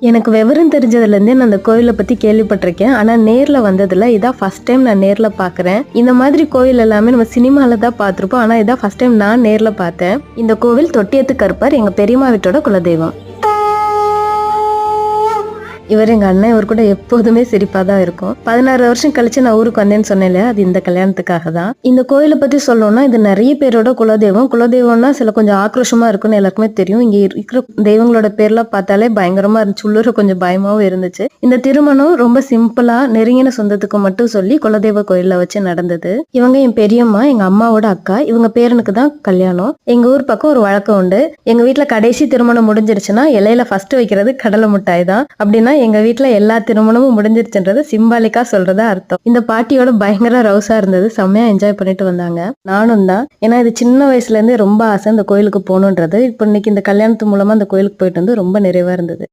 எனக்கு விவரம் தெரிஞ்சதுலேருந்தே நான் அந்த கோயிலை பற்றி கேள்விப்பட்டிருக்கேன். ஆனால் நேரில் வந்ததில்ல. இதான் ஃபர்ஸ்ட் டைம் நான் நேரில் பார்க்குறேன். இந்த மாதிரி கோயில் எல்லாமே நம்ம சினிமாவில் தான் பார்த்துருப்போம். ஆனால் இதான் ஃபர்ஸ்ட் டைம் நான் நேரில் பார்த்தேன். இந்த கோவில் தொட்டியத்து கருப்பர் எங்கள் பெரியம்மா வீட்டோட குலதெய்வம். இவர் எங்கள் அண்ணன். இவர் கூட எப்போதுமே சிரிப்பாக தான் இருக்கும். 16 வருஷம் கழிச்சு நான் ஊருக்கு வந்தேன்னு சொன்னேன் இல்லையா, அது இந்த கல்யாணத்துக்காக தான். இந்த கோயிலை பற்றி சொல்லணும்னா இது நிறைய பேரோட குலதெய்வம். குலதெய்வம்னா சில கொஞ்சம் ஆக்ரோஷமாக இருக்குன்னு எல்லாருக்குமே தெரியும். இங்கே இருக்கிற தெய்வங்களோட பேர்லாம் பார்த்தாலே பயங்கரமாக இருந்துச்சு. உள்ளூர கொஞ்சம் பயமாகவும் இருந்துச்சு. இந்த திருமணம் ரொம்ப சிம்பிளாக நெருங்கின சொந்தத்துக்கு மட்டும் சொல்லி குலதெய்வ கோயிலில் வச்சு நடந்தது. இவங்க என் பெரியம்மா, எங்கள் அம்மாவோட அக்கா. இவங்க பேரனுக்கு தான் கல்யாணம். எங்கள் ஊர் பக்கம் ஒரு வழக்கம் உண்டு. எங்கள் வீட்டில் கடைசி திருமணம் முடிஞ்சிருச்சுன்னா இலையில ஃபர்ஸ்ட் வைக்கிறது கடலை மிட்டாய் தான். அப்படின்னா எங்க வீட்டுல எல்லா திருமணமும் முடிஞ்சிருச்சுன்றது சிம்பாலிக்கா சொல்றதா அர்த்தம். இந்த பாட்டியோட பயங்கர ரவுசா இருந்தது. செம்மையா என்ஜாய் பண்ணிட்டு வந்தாங்க. நானும் தான். ஏன்னா இது சின்ன வயசுல இருந்தே ரொம்ப ஆசை இந்த கோயிலுக்கு போகணுன்றது. இப்போ இன்னைக்கு இந்த கல்யாணத்து மூலமா அந்த கோயிலுக்கு போயிட்டு வந்து ரொம்ப நிறைவா இருந்தது.